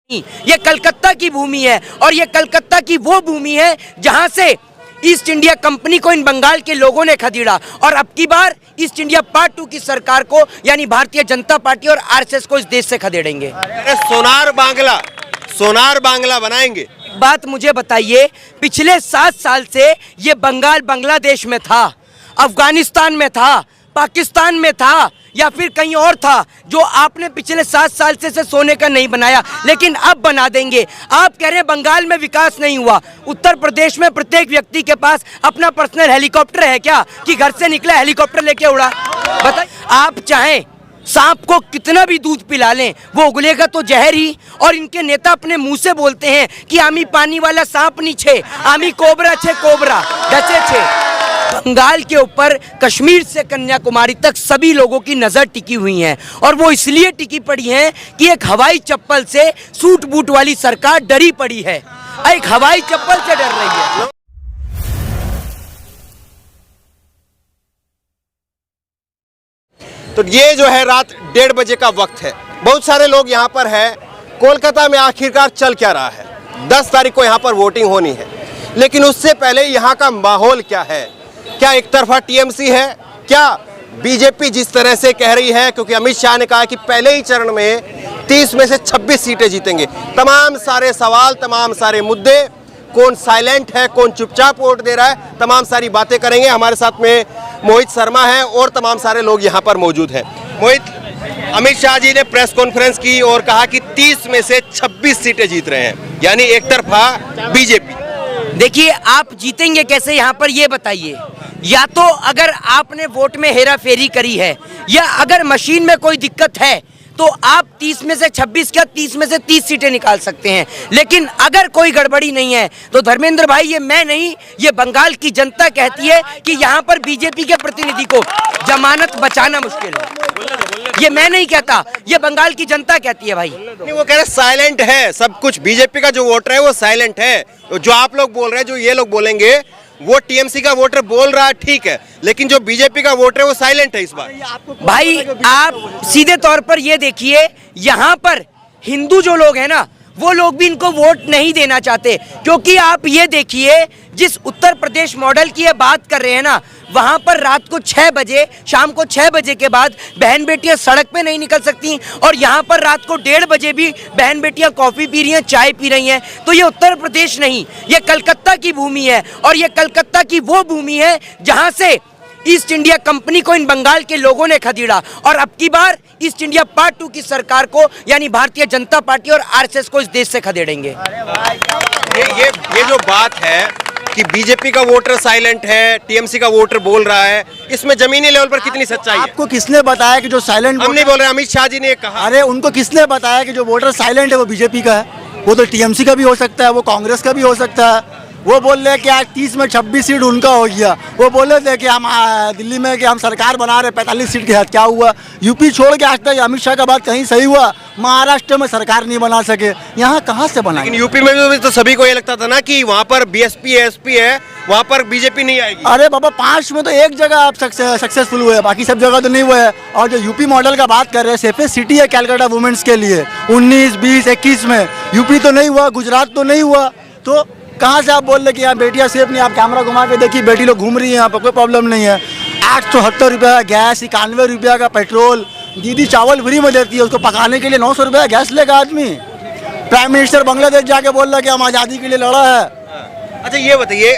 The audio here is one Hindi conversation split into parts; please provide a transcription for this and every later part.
ये कलकत्ता की भूमि है और ये कलकत्ता की वो भूमि है जहां से ईस्ट इंडिया कंपनी को इन बंगाल के लोगों ने खदेड़ा और अब की बार ईस्ट इंडिया पार्ट 2 की सरकार को यानी भारतीय जनता पार्टी और आरएसएस को इस देश से खदेड़ेंगे। सोनार बांग्ला बनाएंगे। बात मुझे बताइए, पिछले 7 साल से ये बंगाल बांग्लादेश में था, अफगानिस्तान में था, पाकिस्तान में था या फिर कहीं और था, जो आपने पिछले 7 साल से सोने का नहीं बनाया, लेकिन अब बना देंगे। आप कह रहे हैं बंगाल में विकास नहीं हुआ, उत्तर प्रदेश में प्रत्येक व्यक्ति के पास अपना पर्सनल हेलीकॉप्टर है क्या कि घर से निकला हेलीकॉप्टर लेके उड़ा? बताइए, आप चाहें सांप को कितना भी दूध पिला लें वो उगलेगा तो जहर ही। और इनके नेता अपने मुंह से बोलते हैं कि आमी पानी वाला सांप नहीं छे, आमी कोबरा छे, कोबरा डसे छे। बंगाल के ऊपर कश्मीर से कन्याकुमारी तक सभी लोगों की नजर टिकी हुई है और वो इसलिए टिकी पड़ी है कि एक हवाई चप्पल से सूट बूट वाली सरकार डरी पड़ी है, एक हवाई चप्पल से डर रही है। तो ये जो है रात 1:30 बजे का वक्त है, बहुत सारे लोग यहाँ पर हैं। कोलकाता में आखिरकार चल क्या रहा है? 10 तारीख को यहाँ पर वोटिंग होनी है, लेकिन उससे पहले यहाँ का माहौल क्या है? क्या एक तरफा टीएमसी है? क्या बीजेपी जिस तरह से कह रही है, क्योंकि अमित शाह ने कहा कि पहले ही चरण में 30 में से 26 सीटें जीतेंगे। तमाम सारे सवाल, तमाम सारे मुद्दे, कौन साइलेंट है, कौन चुपचाप वोट दे रहा है, तमाम सारी बातें करेंगे। हमारे साथ में मोहित शर्मा है और तमाम सारे लोग यहाँ पर मौजूद हैं। मोहित, अमित शाह जी ने प्रेस कॉन्फ्रेंस की और कहा कि 30 में से 26 सीटें जीत रहे हैं, यानी एक तरफा बीजेपी। देखिए, आप जीतेंगे कैसे यहाँ पर ये बताइए। या तो अगर आपने वोट में हेरा फेरी करी है या अगर मशीन में कोई दिक्कत है तो आप 30 में से 26 क्या 30 में से 30 सीटें निकाल सकते हैं। लेकिन अगर कोई गड़बड़ी नहीं है तो धर्मेंद्र भाई, ये मैं नहीं, ये बंगाल की जनता कहती है कि यहाँ पर बीजेपी के प्रतिनिधि को जमानत बचाना मुश्किल है। ये मैं नहीं कहता, ये बंगाल की जनता कहती है भाई। नहीं, वो कह रहे साइलेंट है सब कुछ, बीजेपी का जो वोटर है वो साइलेंट है। जो आप लोग बोल रहे हैं, जो ये लोग बोलेंगे, वो टीएमसी का वोटर बोल रहा है, ठीक है, लेकिन जो बीजेपी का वोटर है वो साइलेंट है इस बार। भाई आप सीधे तौर पर ये देखिए, यहाँ पर हिंदू जो लोग हैं ना, वो लोग भी इनको वोट नहीं देना चाहते, क्योंकि आप ये देखिए जिस उत्तर प्रदेश मॉडल की ये बात कर रहे हैं ना, वहाँ पर रात को 6 बजे, शाम को 6 बजे के बाद बहन बेटियाँ सड़क पे नहीं निकल सकती और यहाँ पर रात को 1:30 बजे भी बहन बेटियाँ कॉफ़ी पी रही हैं, चाय पी रही हैं। तो ये उत्तर प्रदेश नहीं, ये कलकत्ता की भूमि है और ये कलकत्ता की वो भूमि है जहाँ से ईस्ट इंडिया कंपनी को इन बंगाल के लोगों ने खदेड़ा और अब की बार ईस्ट इंडिया पार्ट 2 की सरकार को यानी भारतीय जनता पार्टी और आरएसएस को इस देश से खदेड़ेंगे। ये जो बात है कि बीजेपी का वोटर साइलेंट है, टीएमसी का वोटर बोल रहा है, इसमें जमीनी लेवल पर कितनी सच्चाई है? आपको किसने बताया कि जो साइलेंट, हम नहीं बोल रहे, अमित शाह जी ने कहा। अरे उनको किसने बताया कि जो वोटर साइलेंट है वो बीजेपी का है? वो तो टीएमसी का भी हो सकता है, वो कांग्रेस का भी हो सकता है। वो बोल रहे कि आज 30 में 26 सीट उनका हो गया। वो बोल रहे थे कि हम दिल्ली में कि हम सरकार बना रहे 45 सीट के साथ। क्या हुआ? यूपी छोड़ के आज तक अमित शाह का बात कहीं सही हुआ? महाराष्ट्र में सरकार नहीं बना सके, यहाँ कहाँ से बना? लेकिन यूपी में भी तो सभी को ये लगता था ना कि वहाँ पर बीएसपी एसपी है, वहाँ पर बीजेपी नहीं आएगी। अरे बाबा, 5 में तो एक जगह आप सक्सेसफुल हुए, बाकी सब जगह तो नहीं हुए है। और जो यूपी मॉडल का बात कर रहे हैं, सेफेस्ट सिटी है कैलकाटा वुमेन्स के लिए 19, 20, 21 में। यूपी तो नहीं हुआ, गुजरात तो नहीं हुआ, तो कहाँ से आप बोल रहे कि यहाँ बेटियाँ सेफ नहीं? आप कैमरा घुमा के देखिए, बेटी लोग घूम रही है, यहाँ पर कोई प्रॉब्लम नहीं है। 870 रुपये का गैस, 91 रुपये का पेट्रोल, दीदी चावल फ्री में देती है, उसको पकाने के लिए 900 रुपये का गैस लेगा आदमी। प्राइम मिनिस्टर बांग्लादेश जाके बोल रहा कि हम आज़ादी के लिए लड़ा है। अच्छा ये बताइए,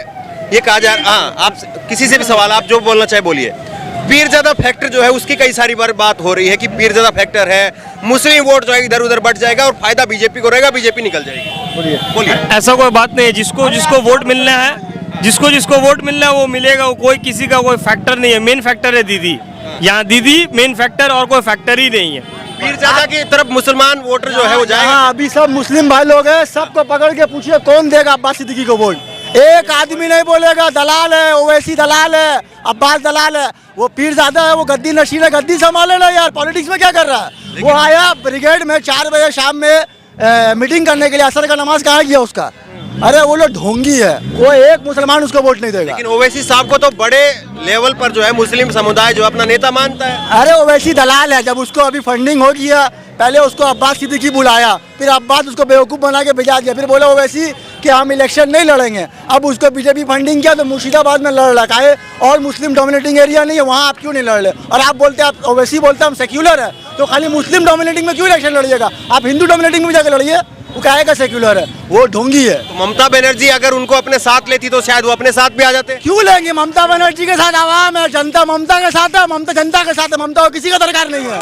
ये कहा जा रहा, हाँ आप किसी से भी सवाल, आप जो बोलना चाहे बोलिए। पीरजादा फैक्टर जो है उसकी कई सारी बार बात हो रही है कि पीरजादा फैक्टर है, मुस्लिम वोट जो है इधर उधर बढ़ जाएगा और फायदा बीजेपी को रहेगा, बीजेपी निकल जाएगी। बोलिए। ऐसा कोई बात नहीं है, जिसको जिसको वोट मिलना है, जिसको जिसको वोट मिलना है वो मिलेगा, वो कोई किसी का कोई फैक्टर नहीं है। मेन फैक्टर है दीदी, यहाँ दीदी मेन फैक्टर, और कोई फैक्टर ही नहीं है। पीरजादा की तरफ मुसलमान वोटर जो है वो जाएगा। हाँ, अभी सब मुस्लिम भाई लोग हैं, सबको पकड़ के पूछिए कौन देगा अब्बास सिद्दीकी को वोट। एक आदमी नहीं बोलेगा दलाल है, ओवैसी दलाल है, अब्बास दलाल है। वो पीरजादा है, वो गद्दी नशीन है, गद्दी संभाले ना यार, पॉलिटिक्स में क्या कर रहा है? वो आया ब्रिगेड में 4 बजे शाम में मीटिंग करने के लिए, असर का नमाज कहाँ किया उसका? अरे वो लोग ढोंगी है, वो एक मुसलमान उसको वोट नहीं देगा। लेकिन ओवैसी साहब को तो बड़े लेवल पर जो है मुस्लिम समुदाय जो अपना नेता मानता है। अरे ओवैसी दलाल है, जब उसको अभी फंडिंग हो गया, पहले उसको अब्बास सिद्दीकी बुलाया, फिर अब्बास उसको बेवकूफ़ बना के भिजा दिया, फिर बोला ओवैसी कि हम इलेक्शन नहीं लड़ेंगे। अब उसको बीजेपी फंडिंग किया तो मुर्शिदाबाद में लड़ रखा है और मुस्लिम डोमिनेटिंग एरिया नहीं है, वहाँ आप क्यों नहीं लड़ रहे? और आप बोलते हैं, आप ओवैसी बोलते हैं हम सेक्युलर है, तो खाली मुस्लिम डोमिनेटिंग में क्यों इलेक्शन लड़िएगा? आप हिंदू डोमिनेटिंग में जाकर लड़िए। वो कहेगा सेक्युलर है, वो ढोंगी है। तो ममता बनर्जी अगर उनको अपने साथ लेती तो शायद वो अपने साथ भी आ जाते। क्यों लेंगे? ममता बनर्जी के साथ आवाम है, जनता ममता के साथ है, ममता जनता के साथ है, ममता को किसी का दरकार नहीं है।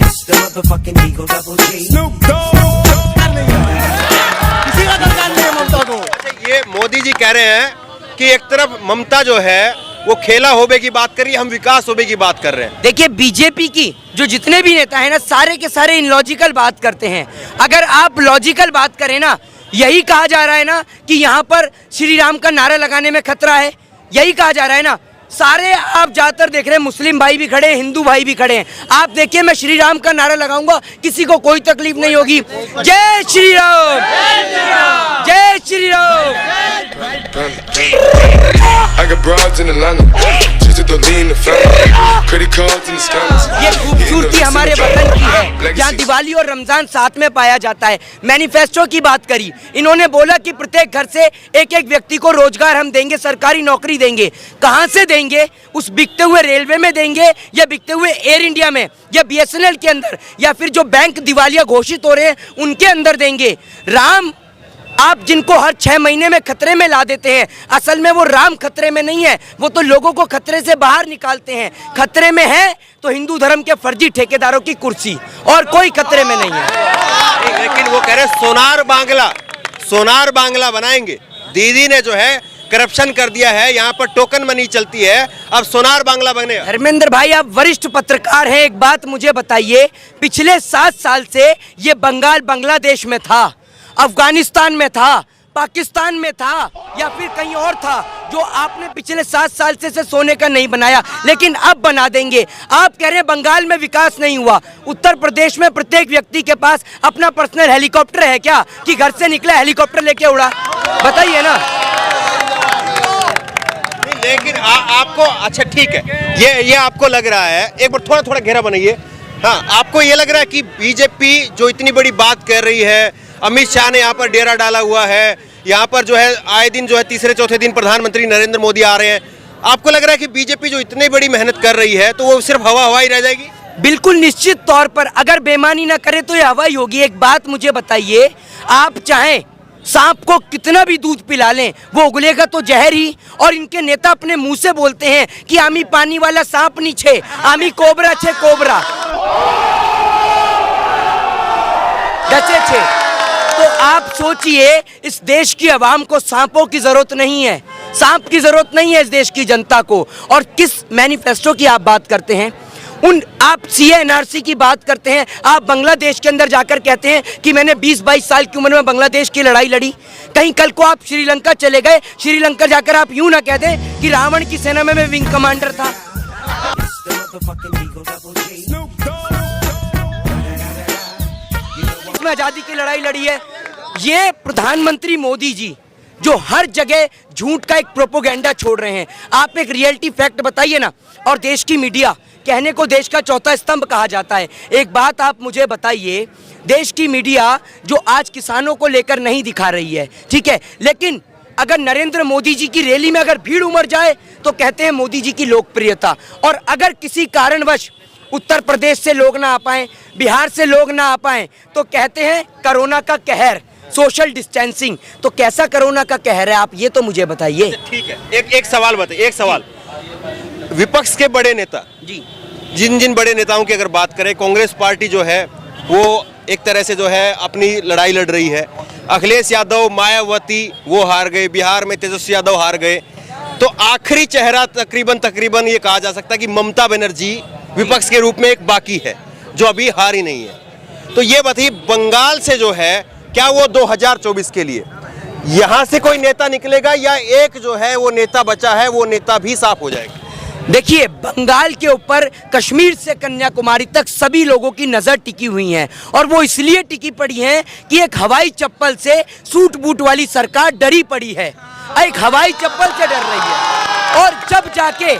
किसी का दरकार नहीं है ममता को। अच्छा, ये मोदी जी कह रहे हैं कि एक तरफ ममता जो है वो खेला होबे की बात कर रही है, हम विकास होबे की बात कर रहे हैं। देखिए, बीजेपी की जो जितने भी नेता हैं ना, सारे के सारे इनलॉजिकल बात करते हैं। अगर आप लॉजिकल बात करें ना, यही कहा जा रहा है ना कि यहाँ पर श्री राम का नारा लगाने में खतरा है, यही कहा जा रहा है ना। सारे आप ज्यादातर देख रहे हैं, मुस्लिम भाई भी खड़े हैं, हिंदू भाई भी खड़े हैं। आप देखिए, मैं श्री राम का नारा लगाऊंगा, किसी को कोई तकलीफ नहीं होगी। जय श्री राम, जय Shri Ram. I got broads in Atlanta, just to lean the family, credit cards in the scammers. ये खूबसूरती हमारे वतन की है, जहाँ दिवाली और रमजान साथ में पाया जाता है। मैनिफेस्टो की बात करी, इन्होंने बोला कि प्रत्येक घर से एक एक व्यक्ति को रोजगार हम देंगे, सरकारी नौकरी देंगे। कहाँ से देंगे? उस बिकते हुए रेलवे में देंगे, या बिकते हुए एयर इंडिया में, या BSNL के अंदर, या फिर जो बैंक दिवालिया घोषित हो रहे हैं उनके अंदर देंगे। राम आप जिनको हर 6 महीने में खतरे में ला देते हैं, असल में वो राम खतरे में नहीं है, वो तो लोगों को खतरे से बाहर निकालते हैं। खतरे में है तो हिंदू धर्म के फर्जी ठेकेदारों की कुर्सी, और कोई खतरे में नहीं है। लेकिन वो कह रहे सोनार बांग्ला बनाएंगे। दीदी ने जो है करप्शन कर दिया है, यहाँ पर टोकन मनी चलती है, अब सोनार बांग्ला बनेगा। धर्मेंद्र भाई, आप वरिष्ठ पत्रकार हैं, एक बात मुझे बताइए, पिछले 7 साल से ये बंगाल बांग्लादेश में था, अफगानिस्तान में था, पाकिस्तान में था, या फिर कहीं और था, जो आपने पिछले 7 साल से सोने का नहीं बनाया, लेकिन अब बना देंगे। आप कह रहे हैं बंगाल में विकास नहीं हुआ, उत्तर प्रदेश में प्रत्येक व्यक्ति के पास अपना पर्सनल हेलीकॉप्टर है क्या, कि घर से निकला हेलीकॉप्टर लेके उड़ा? बताइए ना। लेकिन आपको, अच्छा ठीक है, ये आपको लग रहा है, एक बार थोड़ा घेरा बनाइए। हाँ, आपको ये लग रहा है कि बीजेपी जो इतनी बड़ी बात कर रही है, अमित शाह ने यहाँ पर डेरा डाला हुआ है, यहाँ पर जो है आए दिन जो है तीसरे चौथे दिन प्रधानमंत्री नरेंद्र मोदी आ रहे हैं, आपको लग रहा है कि बीजेपी जो इतनी बड़ी मेहनत कर रही है तो वो सिर्फ हवा ही रह जाएगी? बिल्कुल निश्चित तौर पर, अगर बेईमानी ना करे तो ये हवा ही होगी। एक बात मुझे बताइए, आप चाहें सांप को कितना भी दूध पिला लें, वो उगलेगा तो जहर ही। और इनके नेता अपने मुंह से बोलते हैं कि आमी पानी वाला सांप नहीं छे, आमी कोबरा छे, कोबरा डचे छे। तो आप सोचिए, इस देश की आवाम को सांपों की जरूरत नहीं है, सांप की जरूरत नहीं है इस देश की जनता को। और किस मैनिफेस्टो की आप बात करते हैं? आप CA NRC की बात करते हैं, आप बांग्लादेश के अंदर जाकर कहते हैं कि मैंने 20-22 साल की उम्र में बांग्लादेश की लड़ाई लड़ी। कहीं कल को आप श्रीलंका चले गए, श्रीलंका जाकर आप यूं ना कह दें कि रावण की सेना में मैं विंग कमांडर था। इसमें आजादी की लड़ाई लड़ी है। ये प्रधानमंत्री मोदी जी जो हर जगह झूठ का एक प्रोपोगेंडा छोड़ रहे हैं, आप एक रियलिटी फैक्ट बताइए ना। और देश की मीडिया, कहने को देश का चौथा स्तंभ कहा जाता है, एक बात आप मुझे बताइए, देश की मीडिया जो आज किसानों को लेकर नहीं दिखा रही है, ठीक है, लेकिन अगर नरेंद्र मोदी जी की रैली में अगर भीड़ उमड़ जाए तो कहते हैं मोदी जी की लोकप्रियता। और अगर किसी कारणवश उत्तर प्रदेश से लोग ना आ पाएं, बिहार से लोग ना आ पाएं, तो कहते हैं कोरोना का कहर, सोशल डिस्टेंसिंग। तो कैसा कोरोना का कहर है, आप ये तो मुझे बताइए। ठीक है, एक सवाल बताइए, एक सवाल, विपक्ष के बड़े नेता जी, जिन बड़े नेताओं की अगर बात करें, कांग्रेस पार्टी जो है वो एक तरह से जो है अपनी लड़ाई लड़ रही है। अखिलेश यादव, मायावती वो हार गए, बिहार में तेजस्वी यादव हार गए, तो आखिरी चेहरा तकरीबन ये कहा जा सकता है कि ममता बनर्जी विपक्ष के रूप में एक बाकी है जो अभी हारी नहीं है। तो ये बताइए, बंगाल से जो है क्या वो 2024 के लिए यहाँ से कोई नेता निकलेगा, या एक जो है वो नेता बचा है वो नेता भी साफ हो जाएगा? देखिए, बंगाल के ऊपर कश्मीर से कन्याकुमारी तक सभी लोगों की नज़र टिकी हुई है, और वो इसलिए टिकी पड़ी है कि एक हवाई चप्पल से सूट बूट वाली सरकार डरी पड़ी है, एक हवाई चप्पल से डर रही है। और जब जाके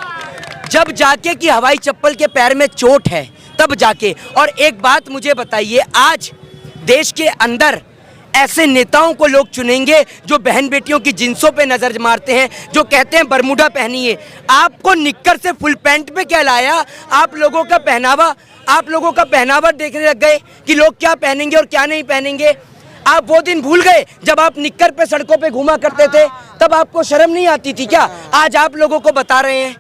जब जाके कि हवाई चप्पल के पैर में चोट है तब जाके। और एक बात मुझे बताइए, आज देश के अंदर ऐसे नेताओं को लोग चुनेंगे जो बहन बेटियों की जिन्सों पे नजर मारते हैं, जो कहते हैं बरमूडा पहनिए। आपको निक्कर से फुल पैंट पे क्या लाया? आप लोगों का पहनावा देखने लग गए कि लोग क्या पहनेंगे और क्या नहीं पहनेंगे। आप वो दिन भूल गए जब आप निक्कर पे सड़कों पे घूमा करते थे, तब आपको शर्म नहीं आती थी क्या? आज आप लोगों को बता रहे हैं